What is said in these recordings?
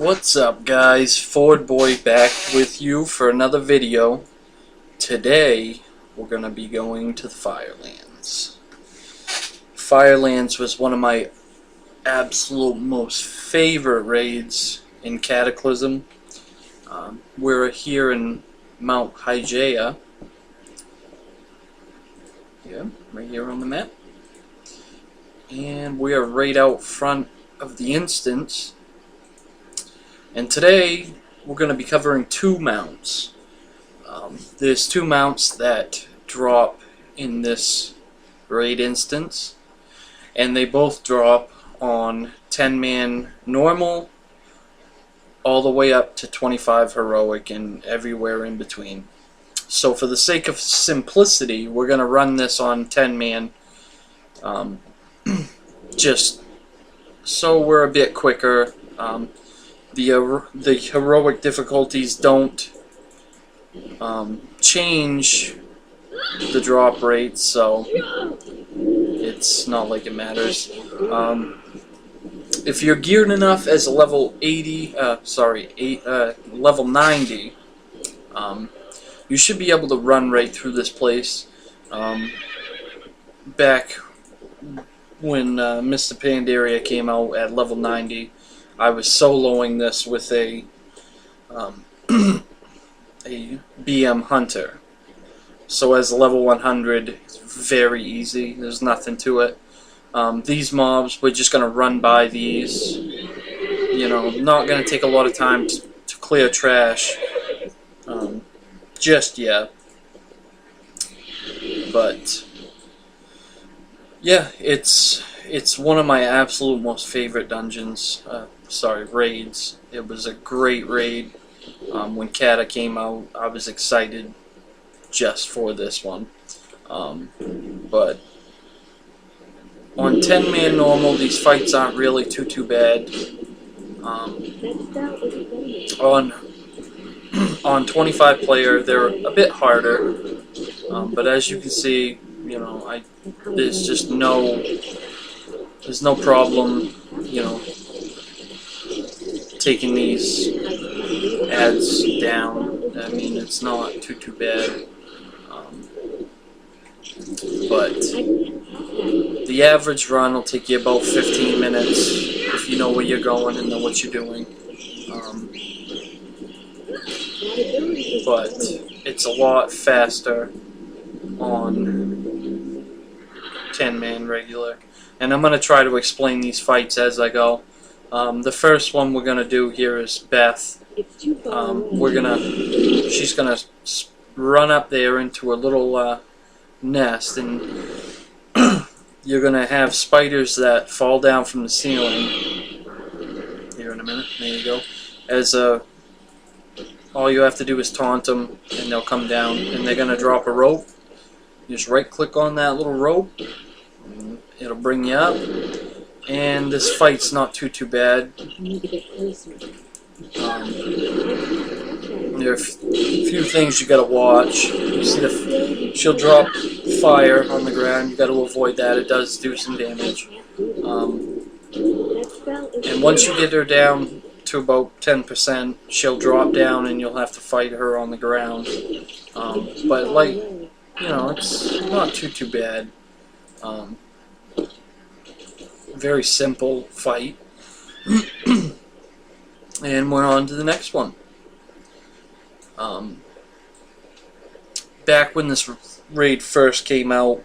What's up, guys? Ford Boy back with you for another video. Today we're gonna be going to the Firelands. Firelands was one of my absolute most favorite raids in Cataclysm. We're here in Mount Hygeia. Yeah, right here on the map. And we are right out front of the instance. And today, we're going to be covering two mounts. There's two mounts that drop in this raid instance, and they both drop on 10-man normal, all the way up to 25 heroic and everywhere in between. So for the sake of simplicity, we're going to run this on 10-man, just so we're a bit quicker. The heroic difficulties don't change the drop rate, so it's not like it matters. If you're geared enough as a level level 90, you should be able to run right through this place. Back when Mr. Pandaria came out at level 90, I was soloing this with a BM Hunter. So as a level 100, it's very easy. There's nothing to it. These mobs, we're just going to run by these. You know, not going to take a lot of time to clear trash just yet. But yeah, it's one of my absolute most favorite dungeons. Raids. It was a great raid. When Kata came out, I was excited just for this one. But on 10-man normal, these fights aren't really too bad. On 25 player, they're a bit harder. But as you can see, you know, there's no problem, you know, taking these ads down. I mean, it's not too bad. But the average run will take you about 15 minutes if you know where you're going and know what you're doing. But it's a lot faster on 10-man regular. And I'm going to try to explain these fights as I go. The first one we're going to do here is Beth. She's going to run up there into a little nest, and you're going to have spiders that fall down from the ceiling. Here in a minute. There you go. All you have to do is taunt them, and they'll come down, and they're going to drop a rope. You just right-click on that little rope. It'll bring you up. And this fight's not too bad. There are a few things you gotta watch. You see she'll drop fire on the ground. You gotta avoid that. It does do some damage. And once you get her down to about 10%, she'll drop down, and you'll have to fight her on the ground. But like, you know, it's not too bad. Very simple fight. And we're on to the next one. Back when this raid first came out,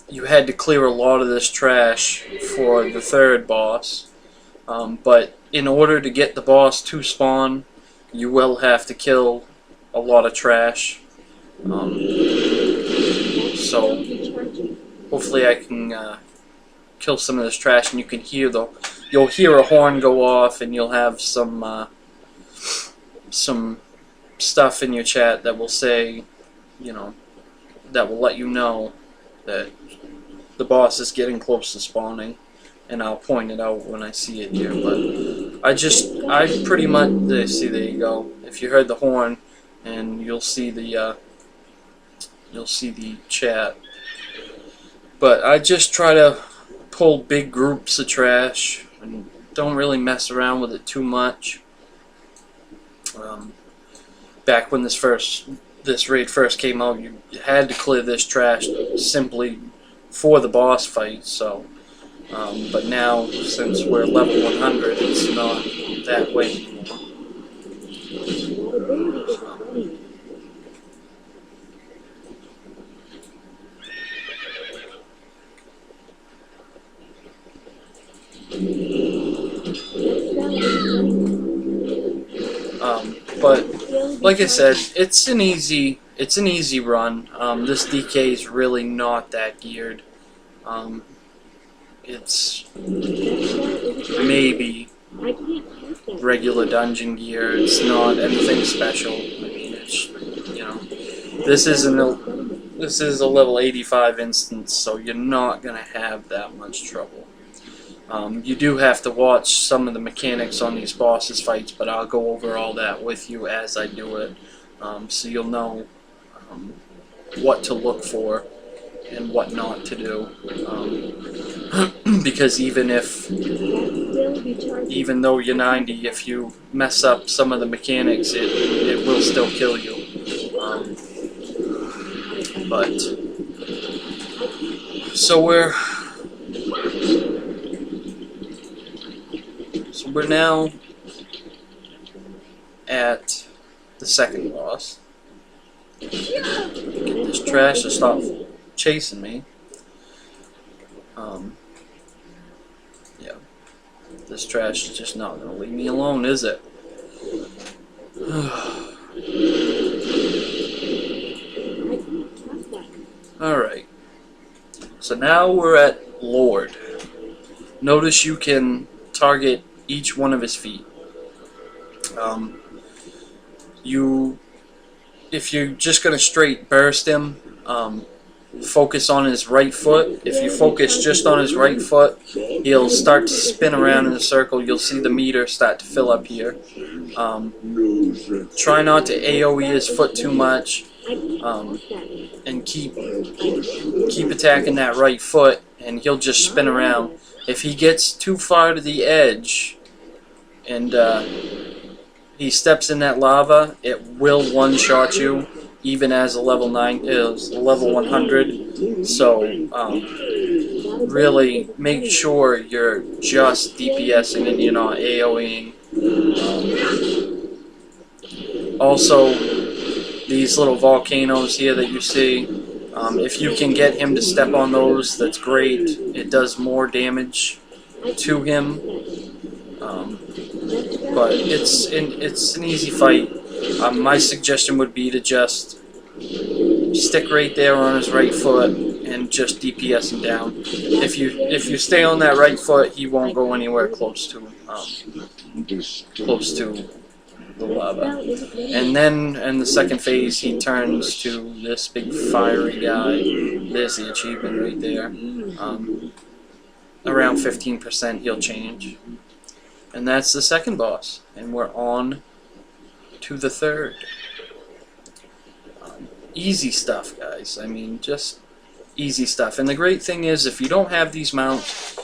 you had to clear a lot of this trash for the third boss. But in order to get the boss to spawn, you will have to kill a lot of trash. So hopefully I can kill some of this trash, and you can hear you'll hear a horn go off, and you'll have some stuff in your chat that will say, you know, that will let you know that the boss is getting close to spawning, and I'll point it out when I see it here. But I pretty much, see, there you go. If you heard the horn, and you'll see the chat. But I just try to pull big groups of trash and don't really mess around with it too much. Back when this raid first came out, you had to clear this trash simply for the boss fight. So, but now since we're level 100, it's not that way anymore. But like I said, it's an easy run. This DK is really not that geared. It's maybe regular dungeon gear. It's not anything special. I mean, it's, you know, this is a level 85 instance, so you're not gonna have that much trouble. You do have to watch some of the mechanics on these bosses fights, but I'll go over all that with you as I do it, so you'll know what to look for and what not to do. Because even though you're 90, if you mess up some of the mechanics, it will still kill you. So we're now at the second boss. Get this trash to stop chasing me. Yeah, this trash is just not going to leave me alone, is it? Alright, so now we're at Lord. Notice you can target each one of his feet. If you're just going to straight burst him, focus on his right foot. If you focus just on his right foot, he'll start to spin around in a circle. You'll see the meter start to fill up here. Try not to AoE his foot too much, and keep attacking that right foot, and he'll just spin around. If he gets too far to the edge and he steps in that lava, it will one-shot you, even as a level 100. So really make sure you're just DPSing and you're not AoEing. Also, these little volcanoes here that you see, if you can get him to step on those, that's great. It does more damage to him. But it's an easy fight. My suggestion would be to just stick right there on his right foot and just DPS him down. If you stay on that right foot, he won't go anywhere close to the lava. And then in the second phase, he turns to this big fiery guy. There's the achievement right there. Around 15% he'll change. And that's the second boss. And we're on to the third. Easy stuff, guys. I mean, just easy stuff. And the great thing is, if you don't have these mounts,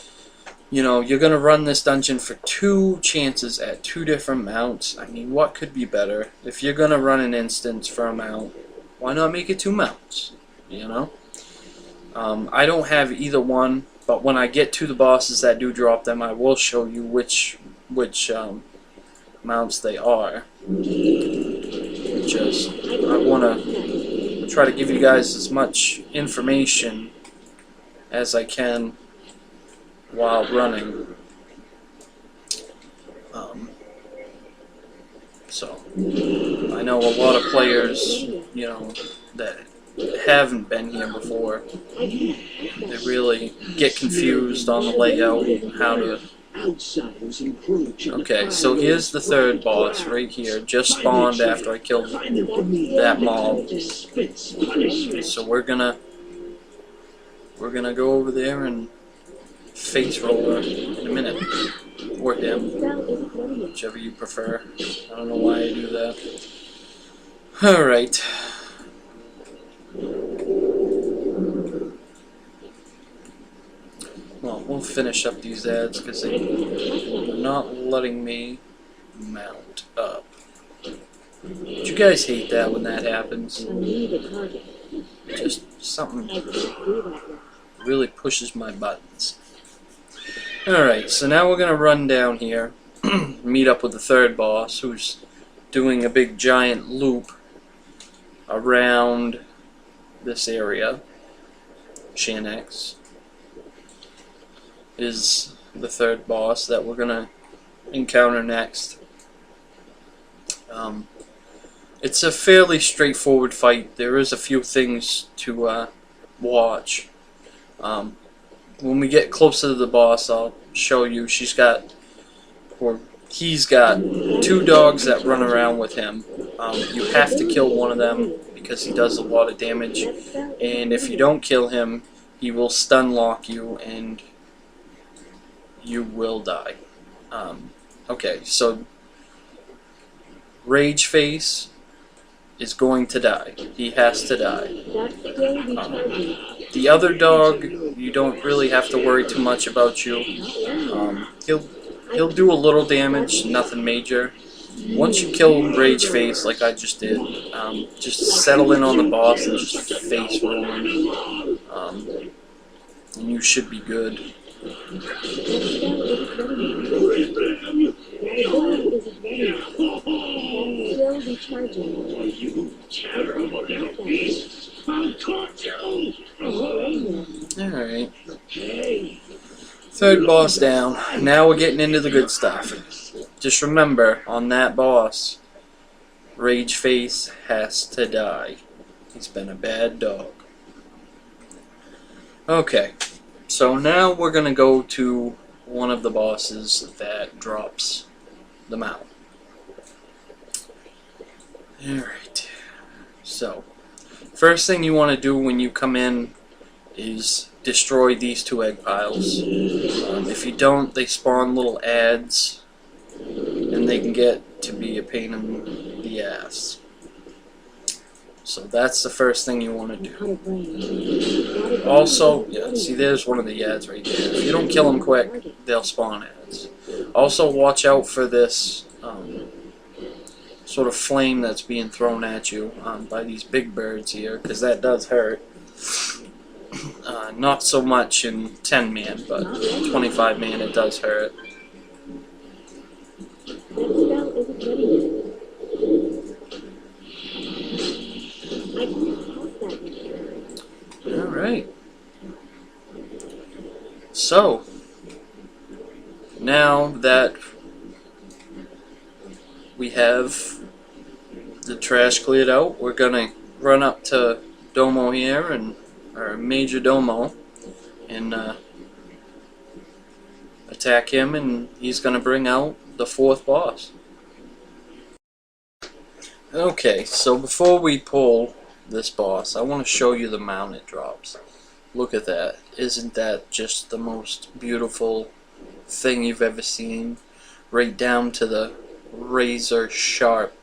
you know, you're going to run this dungeon for 2 chances at 2 different mounts. I mean, what could be better? If you're going to run an instance for a mount, why not make it 2 mounts? You know? I don't have either one, but when I get to the bosses that do drop them, I will show you which mounts they are. Just, I want to try to give you guys as much information as I can while running. So I know a lot of players, you know, that haven't been here before, they really get confused on the layout and how to. Okay, so here's the third boss right here, just spawned after I killed that mob. So we're gonna go over there and face roller in a minute, or him, whichever you prefer. I don't know why I do that. Alright. Well, we'll finish up these ads because they're not letting me mount up. Do you guys hate that when that happens? Just something really pushes my buttons. Alright, so now we're going to run down here, meet up with the third boss, who's doing a big giant loop around this area. Shanix is the third boss that we're going to encounter next. It's a fairly straightforward fight. There is a few things to watch. When we get closer to the boss, I'll show you. He's got 2 dogs that run around with him. You have to kill one of them because he does a lot of damage, and if you don't kill him, he will stun lock you and you will die. Okay, so Rage Face is going to die. He has to die. The other dog, you don't really have to worry too much about you. He'll do a little damage, nothing major. Once you kill Rage Face, like I just did, just settle in on the boss and just face roll him, and you should be good. Alright. Third boss down. Now we're getting into the good stuff. Just remember, on that boss, Rage Face has to die. He's been a bad dog. Okay. So now we're going to go to one of the bosses that drops the mount. Alright. So, first thing you want to do when you come in is destroy these 2 egg piles. If you don't, they spawn little ads, and they can get to be a pain in the ass. So that's the first thing you want to do. Also, yeah, see, there's one of the ads right there. If you don't kill them quick, they'll spawn ads. Also, watch out for this sort of flame that's being thrown at you by these big birds here, because that does hurt. Not so much in 10-man, but 25-man it does hurt. Alright. So, now that we have the trash cleared out, we're gonna run up to Domo here, or Majordomo, and attack him, and he's gonna bring out the 4th boss. Okay, so before we pull this boss, I want to show you the mount it drops. Look at that. Isn't that just the most beautiful thing you've ever seen? Right down to the razor sharp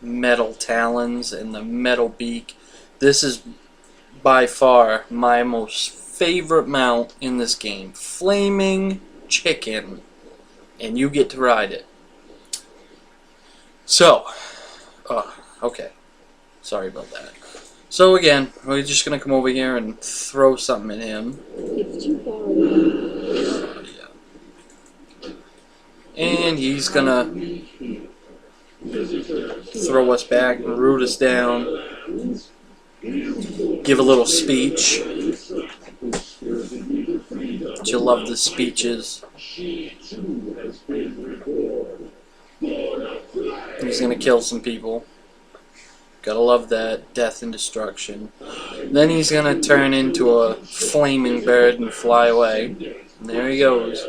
metal talons and the metal beak. This is by far my most favorite mount in this game. Flaming chicken. And you get to ride it. So, okay. Sorry about that. So again, we're just gonna come over here and throw something at him. It's too far away. Yeah. And he's gonna throw us back, root us down, give a little speech. Don't you love the speeches? He's gonna kill some people. Gotta love that. Death and destruction. Then he's gonna turn into a flaming bird and fly away. And there he goes.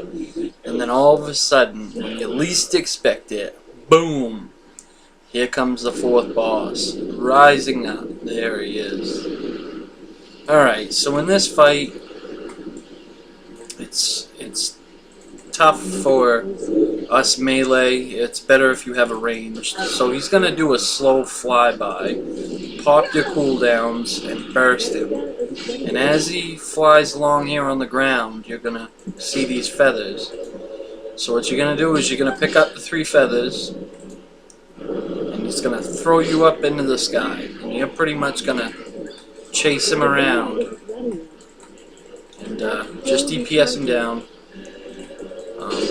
And then all of a sudden, when you least expect it, boom! Here comes the 4th boss. Rising up. There he is. Alright, so in this fight, it's tough for us melee. It's better if you have a range. So he's gonna do a slow flyby, pop your cooldowns, and burst him. And as he flies along here on the ground, you're going to see these feathers. So what you're going to do is you're going to pick up the 3 feathers, and he's going to throw you up into the sky. And you're pretty much going to chase him around and just DPS him down.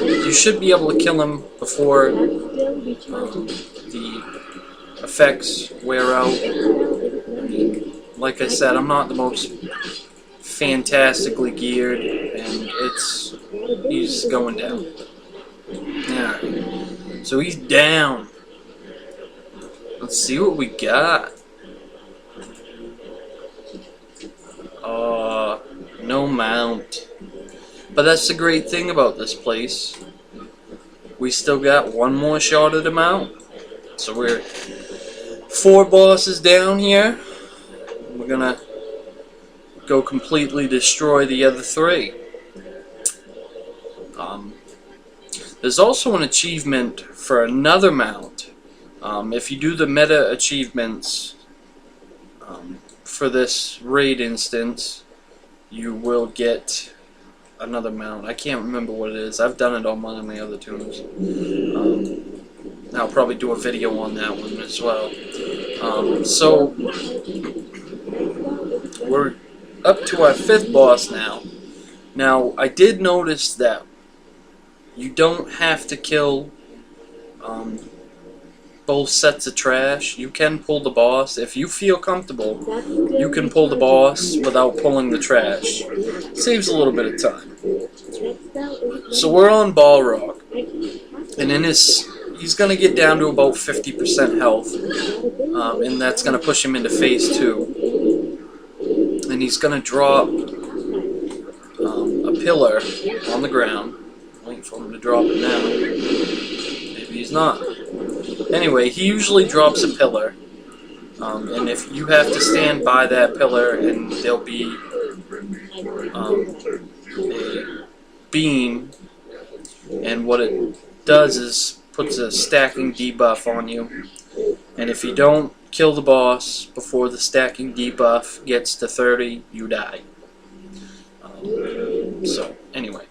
You should be able to kill him before the effects wear out. Like I said, I'm not the most fantastically geared, and he's going down. Alright, so he's down. Let's see what we got. No mount. But that's the great thing about this place. We still got one more shot at the mount. So we're 4 bosses down here. We're gonna go completely destroy the other 3. There's also an achievement for another mount. If you do the meta achievements for this raid instance, you will get another mount. I can't remember what it is. I've done it on one of my other tunes. I'll probably do a video on that one as well. So we're up to our 5th boss now. Now, I did notice that you don't have to kill both sets of trash. You can pull the boss. If you feel comfortable, you can pull the boss without pulling the trash. Saves a little bit of time. So we're on Balrog, and he's going to get down to about 50% health, and that's going to push him into phase 2. And he's going to drop a pillar on the ground. Waiting for him to drop it now. Maybe he's not. Anyway, he usually drops a pillar, and if you have to stand by that pillar, and there'll be a beam, and what it does is puts a stacking debuff on you, and if you don't kill the boss before the stacking debuff gets to 30, you die. So, anyway.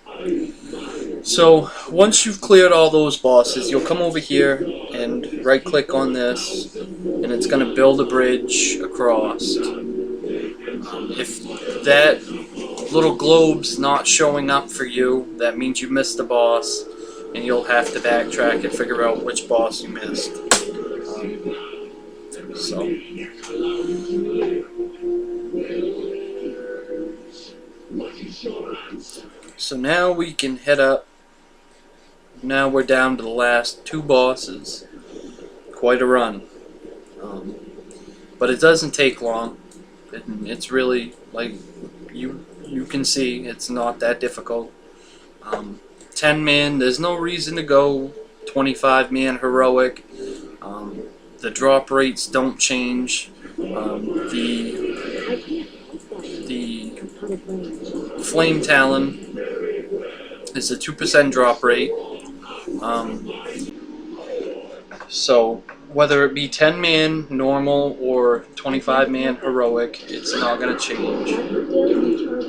So, once you've cleared all those bosses, you'll come over here and right-click on this, and it's going to build a bridge across. If that little globe's not showing up for you, that means you missed the boss, and you'll have to backtrack and figure out which boss you missed. So now we can head up. Now we're down to the last 2 bosses. Quite a run. But it doesn't take long. It's really, like, you can see, it's not that difficult. 10-man, there's no reason to go 25-man heroic. The drop rates don't change. The flametalon is a 2% drop rate. So whether it be 10-man normal or 25-man heroic, it's not going to change.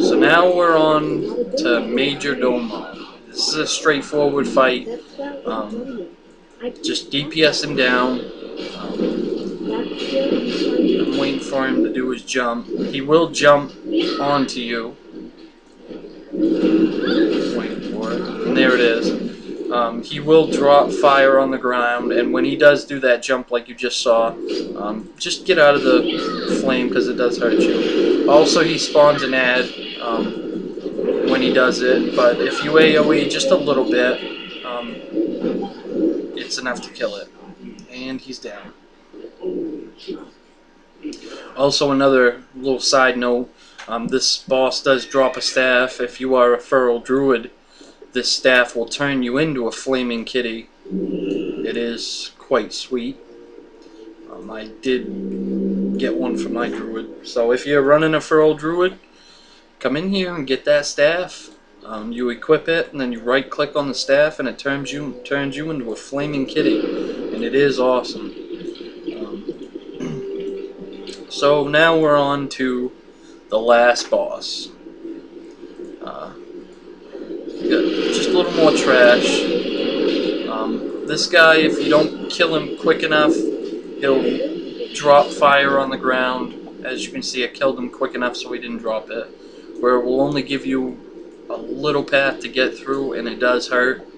So now we're on to Majordomo. This is a straightforward fight. Just DPS him down. I'm waiting for him to do his jump. He will jump onto you. Waiting for it. And there it is. He will drop fire on the ground, and when he does do that jump like you just saw, just get out of the flame because it does hurt you. Also, he spawns an ad when he does it, but if you AoE just a little bit, it's enough to kill it. And he's down. Also, another little side note, this boss does drop a staff. If you are a feral druid, this staff will turn you into a flaming kitty. It is quite sweet. I did get one for my druid. So if you're running a feral druid, come in here and get that staff. You equip it, and then you right click on the staff, and it turns you into a flaming kitty. And it is awesome. So now we're on to the last boss. Just a little more trash. This guy, if you don't kill him quick enough, he'll drop fire on the ground. As you can see, I killed him quick enough so he didn't drop it. Where it will only give you a little path to get through, and it does hurt.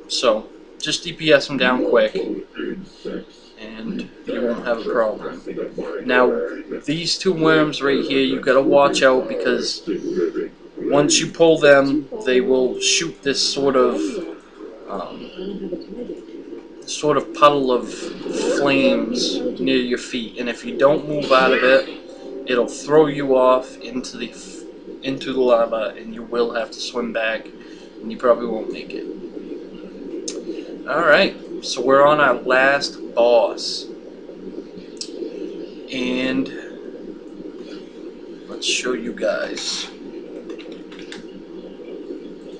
So, just DPS him down quick, and you won't have a problem. Now, these two worms right here, you gotta watch out, because once you pull them, they will shoot this sort of puddle of flames near your feet, and if you don't move out of it, it'll throw you off into the lava, and you will have to swim back, and you probably won't make it. Alright, so we're on our last boss, and let's show you guys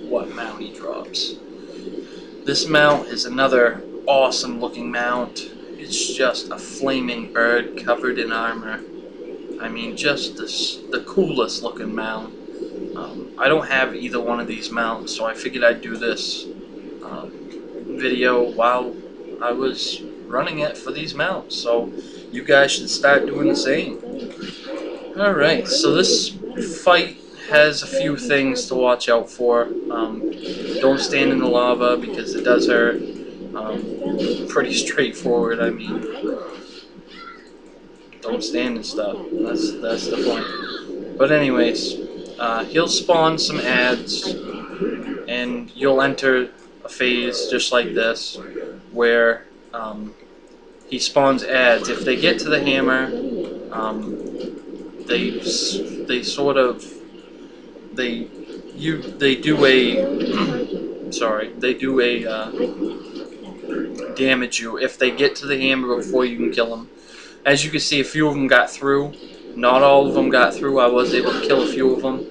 what mount he drops. This mount is another awesome looking mount. It's just a flaming bird covered in armor. I mean, just the coolest looking mount. I don't have either one of these mounts, so I figured I'd do this video while I was running it for these mounts. So you guys should start doing the same. Alright, so this fight has a few things to watch out for. Don't stand in the lava because it does hurt. Pretty straightforward. I mean, don't stand and stuff. That's the point. But anyways, he'll spawn some ads, and you'll enter a phase just like this, where he spawns ads. If they get to the hammer, they do damage you if they get to the hammer before you can kill them. As you can see, a few of them got through. Not all of them got through. I was able to kill a few of them.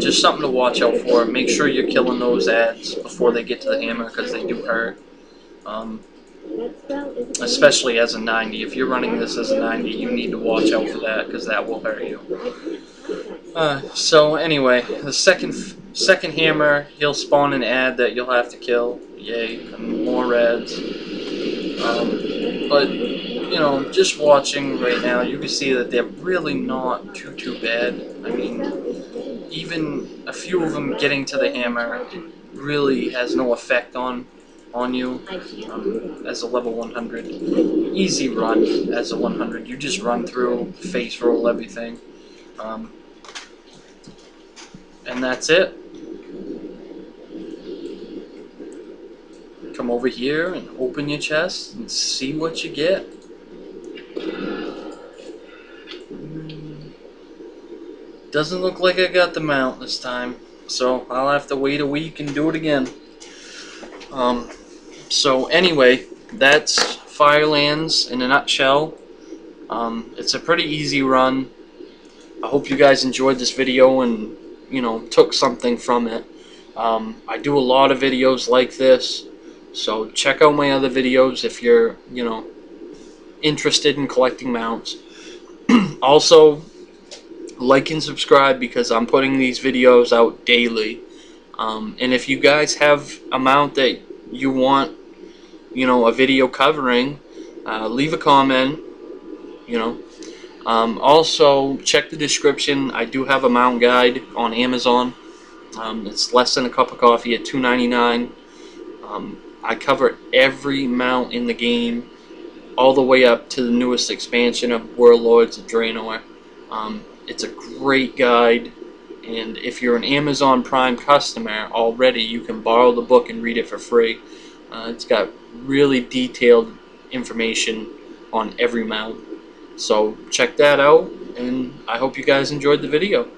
Just something to watch out for. Make sure you're killing those ads before they get to the hammer, because they do hurt. Especially as a 90. If you're running this as a 90, you need to watch out for that, because that will hurt you. So anyway, the second hammer, he'll spawn an ad that you'll have to kill. Yay, and more ads. But you know, just watching right now, you can see that they're really not too bad. I mean, even a few of them getting to the hammer really has no effect on you as a level 100. Easy run as a 100. You just run through, face roll everything. And that's it. Come over here and open your chest and see what you get. Doesn't look like I got the mount this time, so I'll have to wait a week and do it again. So anyway, that's Firelands in a nutshell. It's a pretty easy run. I hope you guys enjoyed this video and, you know, took something from it. I do a lot of videos like this, so check out my other videos if you're, you know, interested in collecting mounts. Also, like and subscribe, because I'm putting these videos out daily. And if you guys have a mount that you want, you know, a video covering, leave a comment, you know. Also, check the description. I do have a mount guide on Amazon. It's less than a cup of coffee at $2.99. I cover every mount in the game, all the way up to the newest expansion of Warlords of Draenor. It's a great guide, and if you're an Amazon Prime customer already, you can borrow the book and read it for free. It's got really detailed information on every mount. So check that out, and I hope you guys enjoyed the video.